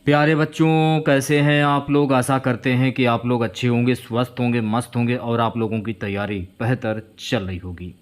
प्यारे बच्चों, कैसे हैं आप लोग। आशा करते हैं कि आप लोग अच्छे होंगे, स्वस्थ होंगे, मस्त होंगे और आप लोगों की तैयारी बेहतर चल रही होगी।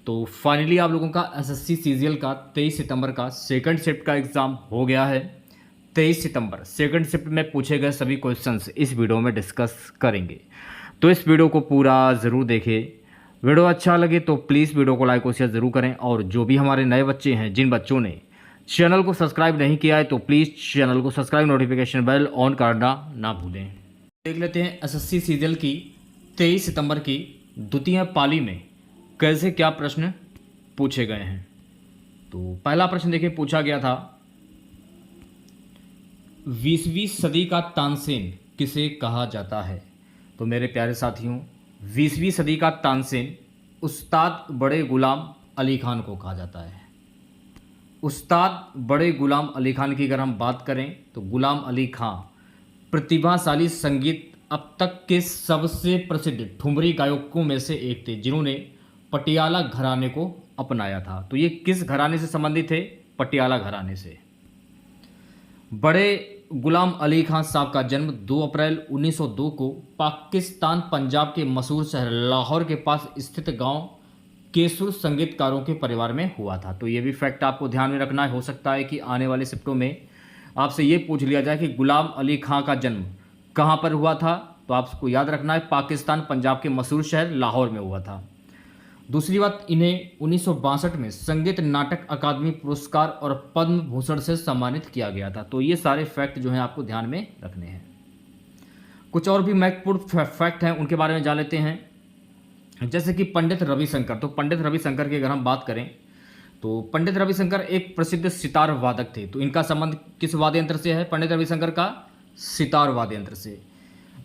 तो फाइनली आप लोगों का एसएससी सीजीएल का 23 सितंबर का सेकंड शिफ्ट का एग्ज़ाम हो गया है। 23 सितंबर सेकंड शिफ्ट में पूछे गए सभी क्वेश्चंस इस वीडियो में डिस्कस करेंगे। तो इस वीडियो को पूरा ज़रूर देखें। वीडियो अच्छा लगे तो प्लीज़ वीडियो को लाइक और शेयर ज़रूर करें। और जो भी हमारे नए बच्चे हैं, जिन बच्चों ने चैनल को सब्सक्राइब नहीं किया है, तो प्लीज़ चैनल को सब्सक्राइब, नोटिफिकेशन बेल ऑन करना ना भूलें। देख लेते हैं एसएससी सीजीएल की 23 सितंबर की द्वितीय पाली में कैसे क्या प्रश्न पूछे गए हैं। तो पहला प्रश्न देखिए, पूछा गया था 20वीं सदी का तानसेन किसे कहा जाता है। तो मेरे प्यारे साथियों, 20वीं सदी का तानसेन उस्ताद बड़े गुलाम अली खान को कहा जाता है। उस्ताद बड़े गुलाम अली खान की अगर हम बात करें तो गुलाम अली खां प्रतिभाशाली संगीत अब तक के सबसे प्रसिद्ध ठुमरी गायकों में से एक थे, जिन्होंने पटियाला घराने को अपनाया था। तो ये किस घराने से संबंधित थे? पटियाला घराने से। बड़े गुलाम अली खां साहब का जन्म 2 अप्रैल 1902 को पाकिस्तान पंजाब के मशहूर शहर लाहौर के पास स्थित गांव केसुर संगीतकारों के परिवार में हुआ था। तो ये भी फैक्ट आपको ध्यान में रखना है। हो सकता है कि आने वाले शिफ्टों में आपसे ये पूछ लिया जाए कि गुलाम अली खां का जन्म कहाँ पर हुआ था। तो आपको याद रखना है, पाकिस्तान पंजाब के मशहूर शहर लाहौर में हुआ था। दूसरी बात, इन्हें 1962 में संगीत नाटक अकादमी पुरस्कार और पद्म भूषण से सम्मानित किया गया था। तो ये सारे फैक्ट जो हैं आपको ध्यान में रखने हैं। कुछ और भी महत्वपूर्ण फैक्ट हैं, उनके बारे में जान लेते हैं। जैसे कि पंडित रविशंकर। तो पंडित रविशंकर की अगर हम बात करें तो पंडित रविशंकर एक प्रसिद्ध सितार वादक थे। तो इनका संबंध किस वाद्य यंत्र से है? पंडित रविशंकर का सितार वाद्य यंत्र से।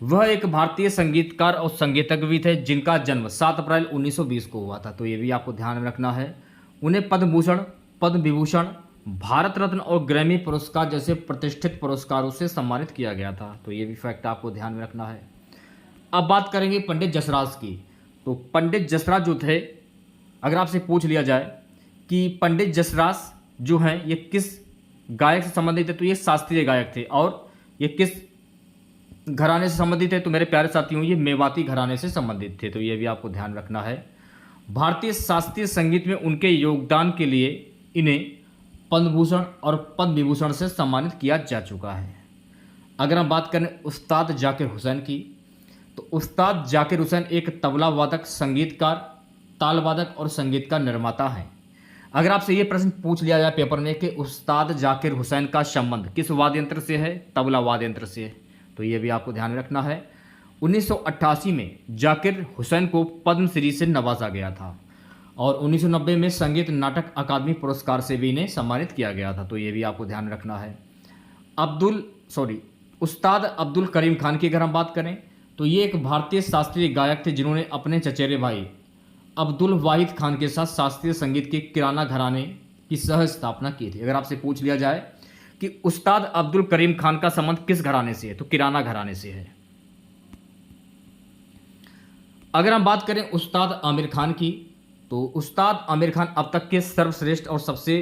वह एक भारतीय संगीतकार और संगीतज्ञ भी थे, जिनका जन्म 7 अप्रैल 1920 को हुआ था। तो ये भी आपको ध्यान में रखना है। उन्हें पद्म भूषण, पद्म विभूषण, भारत रत्न और ग्रैमी पुरस्कार जैसे प्रतिष्ठित पुरस्कारों से सम्मानित किया गया था। तो ये भी फैक्ट आपको ध्यान में रखना है। अब बात करेंगे पंडित जसराज की। तो पंडित जसराज जो थे, अगर आपसे पूछ लिया जाए कि पंडित जसराज जो हैं ये किस गायक से संबंधित है, तो ये शास्त्रीय गायक थे। और ये किस घराने से संबंधित है? तो मेरे प्यारे साथियों, ये मेवाती घराने से संबंधित थे। तो ये भी आपको ध्यान रखना है। भारतीय शास्त्रीय संगीत में उनके योगदान के लिए इन्हें पद्म भूषण और पद्म विभूषण से सम्मानित किया जा चुका है। अगर हम बात करें उस्ताद जाकिर हुसैन की, तो उस्ताद जाकिर हुसैन एक तबला वादक, संगीतकार, ताल वादक और संगीत का निर्माता हैं। अगर आपसे ये प्रश्न पूछ लिया जाए पेपर में कि उस्ताद जाकिर हुसैन का संबंध किस वाद्य यंत्र से है? तबला वाद्य यंत्र से। तो ये भी आपको ध्यान रखना है। 1988 में जाकिर हुसैन को पद्मश्री से नवाजा गया था और 1990 में संगीत नाटक अकादमी पुरस्कार से भी इन्हें सम्मानित किया गया था। तो ये भी आपको ध्यान रखना है। उस्ताद अब्दुल करीम खान की अगर हम बात करें तो ये एक भारतीय शास्त्रीय गायक थे, जिन्होंने अपने चचेरे भाई अब्दुल वाहिद खान के साथ शास्त्रीय संगीत के किराना घराने की सह स्थापना की थी। अगर आपसे पूछ लिया जाए कि उस्ताद अब्दुल करीम खान का संबंध किस घराने से है, तो किराना घराने से है। अगर हम बात करें उस्ताद आमिर खान की, तो उस्ताद आमिर खान अब तक के सर्वश्रेष्ठ और सबसे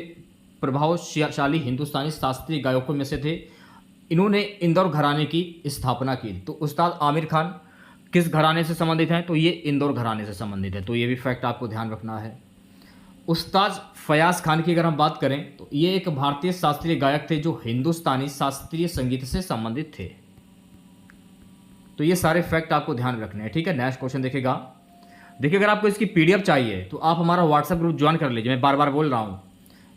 प्रभावशाली हिंदुस्तानी शास्त्रीय गायकों में से थे। इन्होंने इंदौर घराने की स्थापना की। तो उस्ताद आमिर खान किस घराने से संबंधित हैं? तो ये इंदौर घराने से संबंधित है। तो ये भी फैक्ट आपको ध्यान रखना है। उस्ताद फयाज खान की अगर हम बात करें तो ये एक भारतीय शास्त्रीय गायक थे, जो हिंदुस्तानी शास्त्रीय संगीत से संबंधित थे। तो ये सारे फैक्ट आपको ध्यान रखने हैं। ठीक है, नेक्स्ट क्वेश्चन देखेगा। देखिए, अगर आपको इसकी पीडीएफ चाहिए तो आप हमारा व्हाट्सएप ग्रुप ज्वाइन कर लीजिए। मैं बार बार बोल रहा हूँ,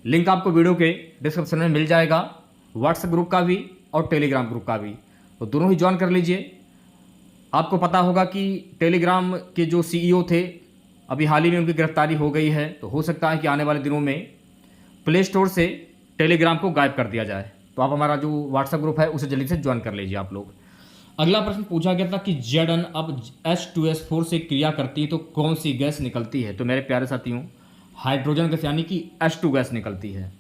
लिंक आपको वीडियो के डिस्क्रिप्शन में मिल जाएगा, व्हाट्सएप ग्रुप का भी और टेलीग्राम ग्रुप का भी। तो दोनों ही ज्वाइन कर लीजिए। आपको पता होगा कि टेलीग्राम के जो सीईओ थे, अभी हाल ही में उनकी गिरफ्तारी हो गई है। तो हो सकता है कि आने वाले दिनों में प्ले स्टोर से टेलीग्राम को गायब कर दिया जाए। तो आप हमारा जो व्हाट्सएप ग्रुप है उसे जल्दी से ज्वाइन कर लीजिए आप लोग। अगला प्रश्न पूछा गया था कि Zn अब H2S4 से क्रिया करती है तो कौन सी गैस निकलती है? तो मेरे प्यारे साथियों, हाइड्रोजन गैस यानी कि H2 गैस निकलती है।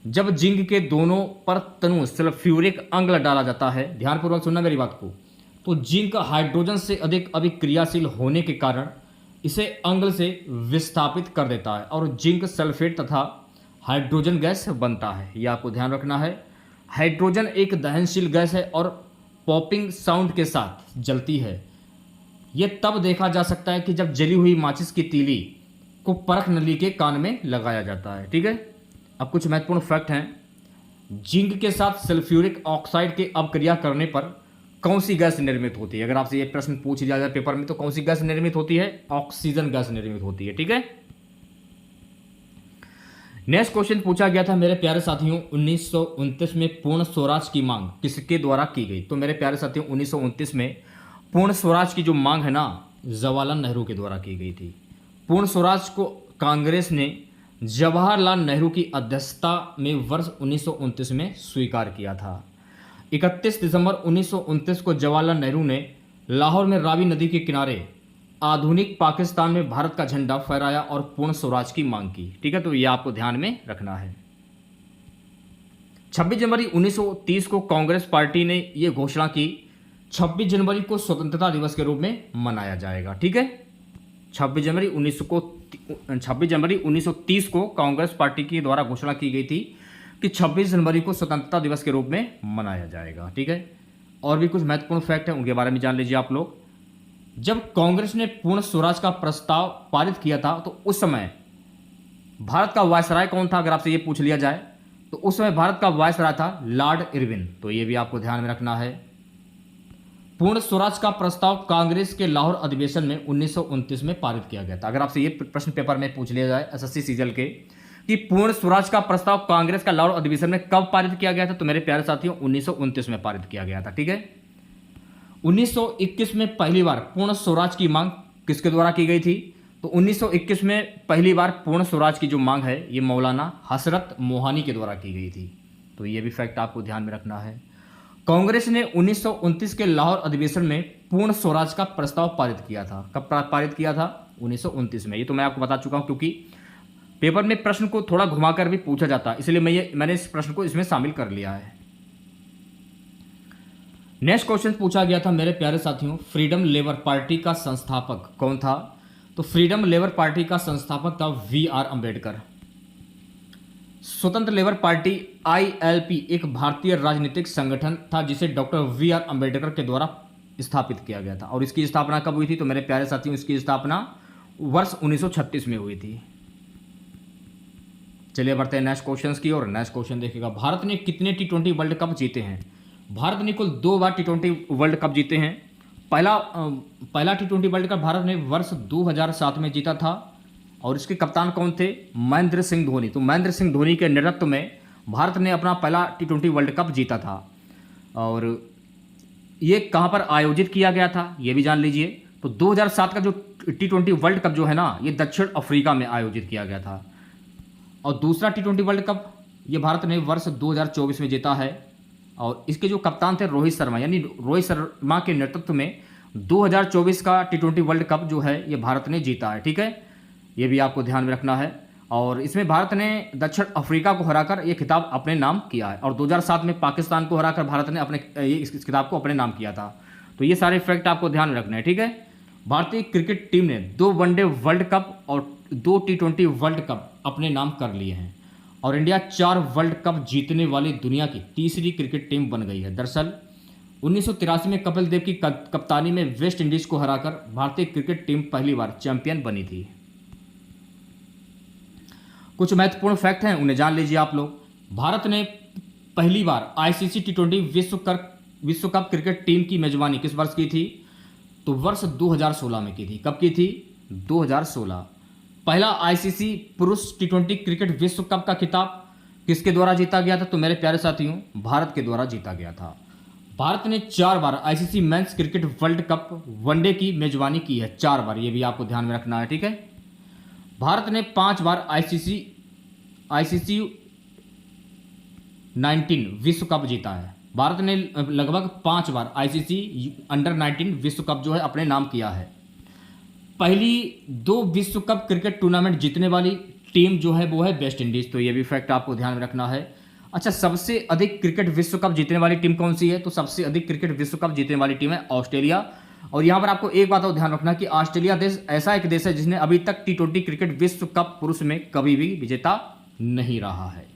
जब जिंक के दोनों पर तनु सल्फ्यूरिक अम्ल डाला जाता है, ध्यानपूर्वक सुनना मेरी बात को, तो जिंक हाइड्रोजन से अधिक अभिक्रियाशील होने के कारण इसे अम्ल से विस्थापित कर देता है और जिंक सल्फेट तथा हाइड्रोजन गैस बनता है। यह आपको ध्यान रखना है। हाइड्रोजन एक दहनशील गैस है और पॉपिंग साउंड के साथ जलती है। यह तब देखा जा सकता है कि जब जली हुई माचिस की तीली को परख नली के कान में लगाया जाता है। ठीक है, अब कुछ महत्वपूर्ण फैक्ट हैं। जिंक के साथ सल्फ्यूरिक ऑक्साइड के अपक्रिया करने पर कौन सी गैस निर्मित होती है? अगर आपसे ये प्रश्न पूछ लिया जाए पेपर में तो कौन सी गैस निर्मित होती है? ऑक्सीजन गैस निर्मित होती है। ठीक है, नेक्स्ट क्वेश्चन पूछा गया था मेरे प्यारे साथियों, 1929 में पूर्ण स्वराज की मांग किसके द्वारा की गई? तो मेरे प्यारे साथियों 1929 में पूर्ण स्वराज की जो मांग है ना, जवाहरलाल नेहरू के द्वारा की गई थी। पूर्ण स्वराज को कांग्रेस ने जवाहरलाल नेहरू की अध्यक्षता में वर्ष 1929 में स्वीकार किया था। 31 दिसंबर 1929 को जवाहरलाल नेहरू ने लाहौर में रावी नदी के किनारे आधुनिक पाकिस्तान में भारत का झंडा फहराया और पूर्ण स्वराज की मांग की। ठीक है, तो ये आपको ध्यान में रखना है। 26 जनवरी 1930 को कांग्रेस पार्टी ने यह घोषणा की 26 जनवरी को स्वतंत्रता दिवस के रूप में मनाया जाएगा। ठीक है, 26 जनवरी 1930 को कांग्रेस पार्टी के द्वारा घोषणा की गई थी कि 26 जनवरी को स्वतंत्रता दिवस के रूप में मनाया जाएगा। ठीक है, और भी कुछ महत्वपूर्ण फैक्ट है, उनके बारे में जान लीजिए आप लोग। जब कांग्रेस ने पूर्ण स्वराज का प्रस्ताव पारित किया था तो उस समय भारत का वायसराय कौन था? अगर आपसे ये पूछ लिया जाए तो उस समय भारत का वायसराय था लॉर्ड इरविन। तो ये भी आपको ध्यान में रखना है। पूर्ण स्वराज का प्रस्ताव कांग्रेस के लाहौर अधिवेशन में 1929 में पारित किया गया था। अगर आपसे ये प्रश्न पेपर में पूछ लिया जाए एसएससी सीजीएल के कि पूर्ण स्वराज का प्रस्ताव कांग्रेस का लाहौर अधिवेशन में कब पारित किया गया था, तो मेरे प्यारे साथियों 1929 में पारित किया गया था। ठीक है, 1921 में पहली बार पूर्ण स्वराज की मांग किसके द्वारा की गई थी? तो 1921 में पहली बार पूर्ण स्वराज की जो मांग है ये मौलाना हसरत मोहानी के द्वारा की गई थी। तो ये भी फैक्ट आपको ध्यान में रखना है। कांग्रेस ने 1929 के लाहौर अधिवेशन में पूर्ण स्वराज का प्रस्ताव पारित किया था। कब पारित किया था? 1929 में। ये तो मैं आपको बता चुका हूं क्योंकि पेपर में प्रश्न को थोड़ा घुमाकर भी पूछा जाता है, इसलिए मैंने इस प्रश्न को इसमें शामिल कर लिया है। नेक्स्ट क्वेश्चन पूछा गया था मेरे प्यारे साथियों, फ्रीडम लेबर पार्टी का संस्थापक कौन था? तो फ्रीडम लेबर पार्टी का संस्थापक था वी.आर. अंबेडकर। स्वतंत्र लेबर पार्टी ILP एक भारतीय राजनीतिक संगठन था जिसे डॉक्टर वी.आर. अंबेडकर के द्वारा स्थापित किया गया था। और इसकी स्थापना कब हुई थी? तो मेरे प्यारे साथियों इसकी स्थापना वर्ष 1936 में हुई थी। चलिए बढ़ते हैं नेक्स्ट क्वेश्चन की ओर। नेक्स्ट क्वेश्चन देखिएगा, भारत ने कितने T20 वर्ल्ड कप जीते हैं? भारत ने कुल 2 बार T20 वर्ल्ड कप जीते हैं। पहला T20 वर्ल्ड कप भारत ने वर्ष 2007 में जीता था और इसके कप्तान कौन थे? महेंद्र सिंह धोनी। तो महेंद्र सिंह धोनी के नेतृत्व में भारत ने अपना पहला T20 वर्ल्ड कप जीता था। और ये कहाँ पर आयोजित किया गया था ये भी जान लीजिए। तो 2007 का जो T20 वर्ल्ड कप जो है ना, ये दक्षिण अफ्रीका में आयोजित किया गया था। और दूसरा T20 वर्ल्ड कप ये भारत ने वर्ष 2024 में जीता है। और इसके जो कप्तान थे रोहित शर्मा, यानी रोहित शर्मा के नेतृत्व में 2024 का T20 वर्ल्ड कप जो है ये भारत ने जीता है। ठीक है, ये भी आपको ध्यान में रखना है। और इसमें भारत ने दक्षिण अफ्रीका को हराकर ये खिताब अपने नाम किया है। और 2007 में पाकिस्तान को हराकर भारत ने इस खिताब को अपने नाम किया था। तो ये सारे फैक्ट आपको ध्यान में रखने हैं। ठीक है, भारतीय क्रिकेट टीम ने 2 वनडे वर्ल्ड कप और 2 T20 वर्ल्ड कप अपने नाम कर लिए हैं। और इंडिया 4 वर्ल्ड कप जीतने वाली दुनिया की तीसरी क्रिकेट टीम बन गई है। दरअसल 1983 में कपिल देव की कप्तानी में वेस्ट इंडीज को हराकर भारतीय क्रिकेट टीम पहली बार चैंपियन बनी थी। कुछ महत्वपूर्ण फैक्ट हैं, उन्हें जान लीजिए आप लोग। भारत ने पहली बार ICC T20 विश्व कप क्रिकेट टीम की मेजबानी किस वर्ष की थी? तो वर्ष 2016 में की थी। कब की थी? 2016। पहला ICC पुरुष T20 क्रिकेट विश्व कप का खिताब किसके द्वारा जीता गया था? तो मेरे प्यारे साथियों भारत के द्वारा जीता गया था। भारत ने 4 बार ICC men's cricket world cup one day की मेजबानी की है, 4 बार। ये भी आपको ध्यान में रखना है। ठीक है, भारत ने 5 बार ICC 19 विश्व कप जीता है। भारत ने लगभग 5 बार ICC अंडर 19 विश्व कप जो है अपने नाम किया है। पहली 2 विश्व कप क्रिकेट टूर्नामेंट जीतने वाली टीम जो है वो है वेस्ट इंडीज। तो ये भी फैक्ट आपको ध्यान में रखना है। अच्छा, सबसे अधिक क्रिकेट विश्व कप जीतने वाली टीम कौन सी है? तो सबसे अधिक क्रिकेट विश्व कप जीतने वाली टीम है ऑस्ट्रेलिया। और यहाँ पर आपको एक बात और ध्यान रखना कि ऑस्ट्रेलिया देश ऐसा एक देश है जिसने अभी तक T20 क्रिकेट विश्व कप पुरुष में कभी भी विजेता नहीं रहा है।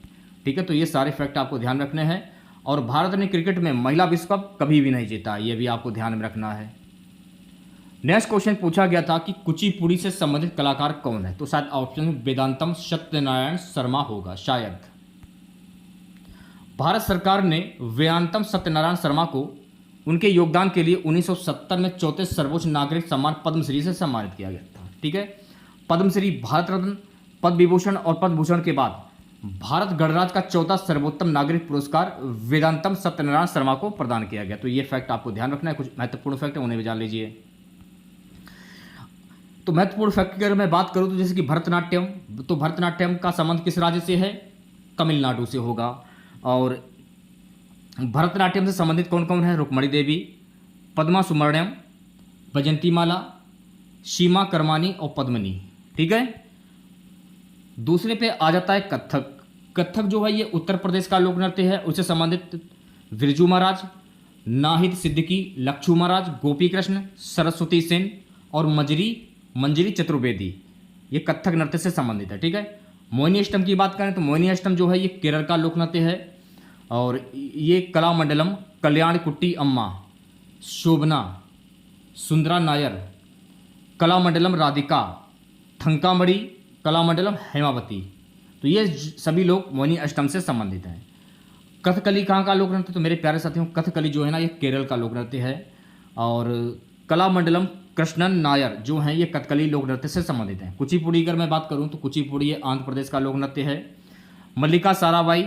ठीक है, तो ये सारे फैक्ट आपको ध्यान रखने हैं। और भारत ने क्रिकेट में महिला विश्व कप कभी भी नहीं जीता, ये भी आपको ध्यान में रखना है। नेक्स्ट क्वेश्चन पूछा गया था कि कुचिपुड़ी से संबंधित कलाकार कौन है, तो शायद ऑप्शन में वेदांतम सत्यनारायण शर्मा होगा शायद। भारत सरकार ने वेदांतम सत्यनारायण शर्मा को उनके योगदान के लिए 1970 में चौथे सर्वोच्च नागरिक सम्मान पद्मश्री से सम्मानित किया गया था। ठीक है, पद्मश्री, भारत रत्न, पद्म विभूषण और पद्म भूषण के बाद भारत गणराज्य का चौथा सर्वोत्तम नागरिक पुरस्कार वेदांतम सत्यनारायण शर्मा को प्रदान किया गया। तो ये फैक्ट आपको ध्यान रखना है, कुछ महत्वपूर्ण फैक्ट है उन्हें भी जान लीजिए। तो महत्वपूर्ण फैक्ट की अगर मैं बात करूं तो जैसे कि भरतनाट्यम, तो भरतनाट्यम का संबंध किस राज्य से है, तमिलनाडु से होगा। और भरतनाट्यम से संबंधित कौन कौन है, रुक्मणी देवी, पद्मा सुब्रमण्यम, वैजंतीमाला, सीमा करमानी और पद्मिनी। ठीक है, दूसरे पे आ जाता है कथक। कथक जो है ये उत्तर प्रदेश का लोक नृत्य है, उससे संबंधित बिरजू महाराज, नाहिद सिद्दीकी, लक्ष्मू महाराज, गोपी कृष्ण, सरस्वती सेन और मंजरी चतुर्वेदी, ये कथक नृत्य से संबंधित है। ठीक है, मोहिनी अष्टम की बात करें तो मोहिनी अष्टम जो है ये केरल का लोक नृत्य है और ये कलामंडलम कल्याण कुट्टी अम्मा, शोभना, सुंदरा नायर, कलामंडलम राधिका, थंकामड़ी, कलामंडलम हेमावती, तो ये सभी लोग मोहिनी अष्टम से संबंधित हैं। कथकली कहाँ का लोक नृत्य, तो मेरे प्यारे साथियों कथकली जो है ना ये केरल का लोक नृत्य है और कलामंडलम कृष्णन नायर जो हैं ये कथकली लोक नृत्य से संबंधित हैं। कुचिपुड़ी अगर मैं बात करूं तो कुचिपुड़ी ये आंध्र प्रदेश का लोक नृत्य है। मल्लिका साराभाई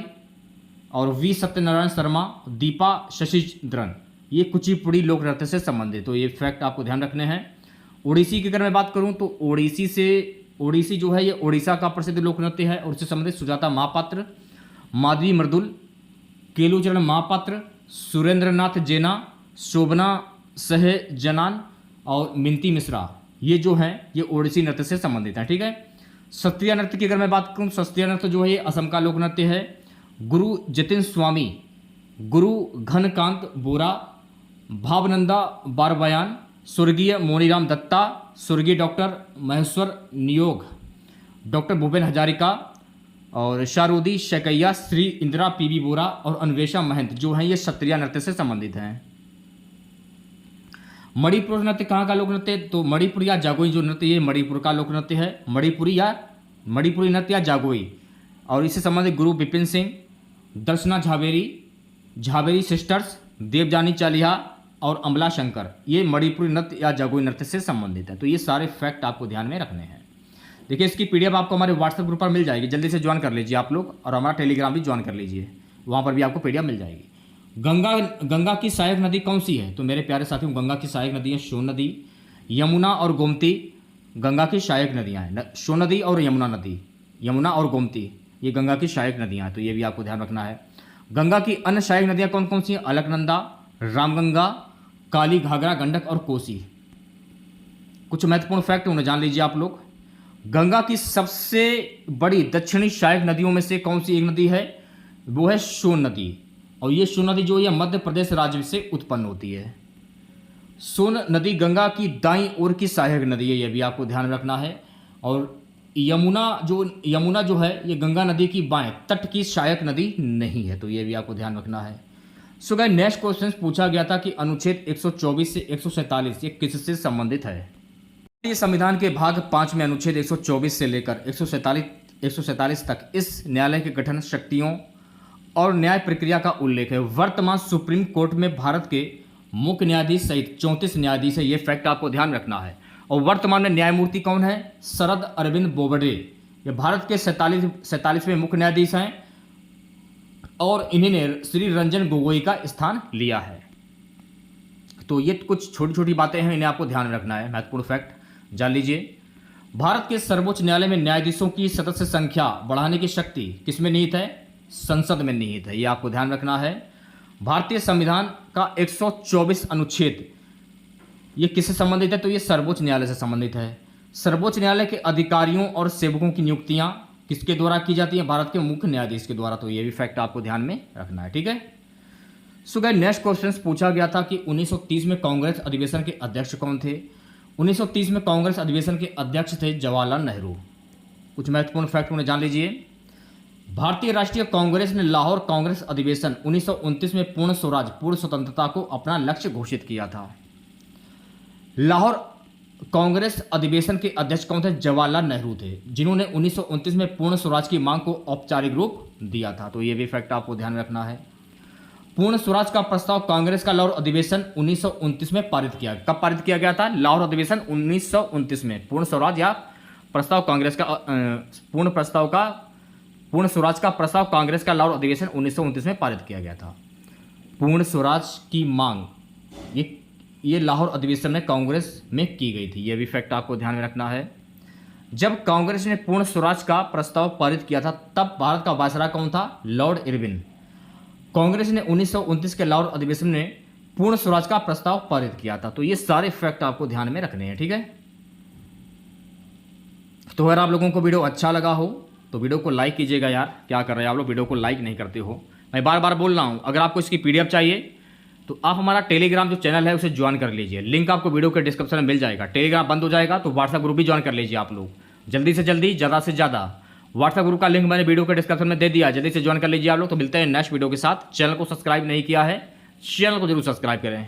और वी सत्यनारायण शर्मा, दीपा शशिधरन, ये कुचिपुड़ी लोक नृत्य से संबंधित, तो ये फैक्ट आपको ध्यान रखने हैं। ओडिसी की अगर मैं बात करूं तो ओडिसी जो है ये ओडिशा का प्रसिद्ध लोक नृत्य है और उससे संबंधित सुजाता महापात्र, माधवी मृदुल, केलूचरण महापात्र, सुरेंद्रनाथ जेना, शोभना सहजनान और मिंती मिश्रा, ये जो हैं ये ओडिसी नृत्य से संबंधित हैं। ठीक है, सत्रिया नृत्य की अगर मैं बात करूं, सत्रिया नृत्य जो है ये असम का लोक नृत्य है। गुरु जतिन स्वामी, गुरु घनकांत बोरा, भावनंदा बारबयान, स्वर्गीय मोनीराम दत्ता, स्वर्गीय डॉक्टर महेश्वर नियोग, डॉक्टर भूपेन हजारिका और शारोदी शैकैया, श्री इंदिरा पीवी बोरा और अन्वेषा महंत जो हैं ये सत्रिया नृत्य से संबंधित हैं। मणिपुर नृत्य कहाँ का लोक नृत्य, तो मणिपुर या जागोई जो नृत्य ये मणिपुर का लोक नृत्य है, मणिपुरी नृत्य या जागोई, और इससे संबंधित गुरु विपिन सिंह, दर्शना झावेरी सिस्टर्स, देवजानी चालिहा और अमला शंकर, ये मणिपुरी नृत्य या जागोई नृत्य से संबंधित है। तो ये सारे फैक्ट आपको ध्यान में रखने हैं। देखिए इसकी पीडीएफ आपको हमारे व्हाट्सएप ग्रुप पर मिल जाएगी, जल्दी से ज्वाइन कर लीजिए आप लोग, और हमारा टेलीग्राम भी ज्वाइन कर लीजिए, वहाँ पर भी आपको पीडीएफ मिल जाएगी। गंगा की सहायक नदी कौन सी है, तो मेरे प्यारे साथियों गंगा की सहायक नदी है सोन नदी, यमुना और गोमती, गंगा की सहायक नदियाँ हैं। सोन नदी और यमुना और गोमती ये गंगा की सहायक नदियाँ हैं, तो ये भी आपको ध्यान रखना है। गंगा की अन्य सहायक नदियाँ कौन कौन सी हैं, अलकनंदा, रामगंगा, काली घाघरा, गंडक और कोसी। कुछ महत्वपूर्ण फैक्ट उन्हें जान लीजिए आप लोग। गंगा की सबसे बड़ी दक्षिणी सहायक नदियों में से कौन सी एक नदी है, वो है सोन नदी, और ये सोन नदी जो है मध्य प्रदेश राज्य से उत्पन्न होती है। सोन नदी गंगा की दाईं ओर की सहायक नदी है, यह भी आपको ध्यान रखना है। और यमुना जो है ये गंगा नदी की बाएं तट की सहायक नदी नहीं है, तो ये भी आपको ध्यान रखना है। सो गाइस नेक्स्ट क्वेश्चन पूछा गया था कि अनुच्छेद 124 से 147 ये किससे संबंधित है। ये संविधान के भाग 5 में अनुच्छेद 124 से लेकर 147 तक इस न्यायालय के गठन, शक्तियों और न्याय प्रक्रिया का उल्लेख है। वर्तमान सुप्रीम कोर्ट में भारत के मुख्य न्यायाधीश सहित 34 न्यायाधीश है, ये फैक्ट आपको ध्यान रखना है। और वर्तमान में न्यायमूर्ति कौन है, शरद अरविंद बोबडे, ये भारत के 47वें मुख्य न्यायाधीश हैं और इन्होंने श्री रंजन गोगोई का स्थान लिया है। तो ये कुछ छोटी छोटी बातें हैं, इन्हें आपको ध्यान रखना है, महत्वपूर्ण फैक्ट जान लीजिए। भारत के सर्वोच्च न्यायालय में न्यायाधीशों की सदस्य संख्या बढ़ाने की शक्ति किसमें निहित है, संसद में निहित है, ये आपको ध्यान रखना है। भारतीय संविधान का 124 अनुच्छेद ये किससे संबंधित है, तो ये सर्वोच्च न्यायालय से संबंधित है। सर्वोच्च न्यायालय के अधिकारियों और सेवकों की नियुक्तियां किसके द्वारा की जाती है, भारत के मुख्य न्यायाधीश के द्वारा, तो ये भी फैक्ट आपको ध्यान में रखना है। ठीक है, सो गाइस नेक्स्ट क्वेश्चन पूछा गया था कि 1930 में कांग्रेस अधिवेशन के अध्यक्ष कौन थे। 1930 में कांग्रेस अधिवेशन के अध्यक्ष थे जवाहरलाल नेहरू। कुछ महत्वपूर्ण फैक्ट उन्हें जान लीजिए। भारतीय राष्ट्रीय कांग्रेस ने लाहौर कांग्रेस अधिवेशन 1929 में पूर्ण स्वराज पूर्ण स्वतंत्रता को अपना लक्ष्य घोषित किया था। लाहौर कांग्रेस अधिवेशन के अध्यक्ष कौन थे? जवाहरलाल नेहरू थे, जिन्होंने 1929 में पूर्ण स्वराज की मांग को औपचारिक रूप दिया था। तो ये भी फैक्ट आपको ध्यान में रखना है। पूर्ण स्वराज का प्रस्ताव कांग्रेस का लाहौर अधिवेशन 1929 में पारित किया। कब पारित किया गया था? लाहौर अधिवेशन 1929 में। पूर्ण स्वराज या प्रस्ताव कांग्रेस का पूर्ण स्वराज का प्रस्ताव कांग्रेस का लाहौर अधिवेशन 1929 में पारित किया गया था। पूर्ण स्वराज की मांग ये लाहौर अधिवेशन में कांग्रेस में की गई थी। यह भी फैक्ट आपको ध्यान में रखना है। जब कांग्रेस ने पूर्ण स्वराज का प्रस्ताव पारित किया था तब भारत का वायसराय कौन था? Lord Irwin. कांग्रेस ने 1929 के लाहौर अधिवेशन में पूर्ण स्वराज का प्रस्ताव पारित किया था। तो ये सारे फैक्ट आपको ध्यान में रखने हैं, ठीक है। तो अगर आप लोगों को वीडियो अच्छा लगा हो तो वीडियो को लाइक कीजिएगा यार। क्या कर रहे हैं आप लोग, वीडियो को लाइक नहीं करते हो। मैं बार बार बोल रहा हूं, अगर आपको इसकी पीडीएफ चाहिए तो आप हमारा टेलीग्राम जो चैनल है उसे ज्वाइन कर लीजिए। लिंक आपको वीडियो के डिस्क्रिप्शन में मिल जाएगा। टेलीग्राम बंद हो जाएगा तो व्हाट्सएप ग्रुप भी ज्वाइन कर लीजिए आप लोग। जल्दी से जल्दी, ज़्यादा से ज़्यादा। व्हाट्सएप ग्रुप का लिंक मैंने वीडियो के डिस्क्रिप्शन में दे दिया, जल्दी से ज्वाइन कर लीजिए आप लोग। तो मिलते हैं नेक्स्ट वीडियो के साथ। चैनल को सब्सक्राइब नहीं किया है, चैनल को जरूर सब्सक्राइब करें।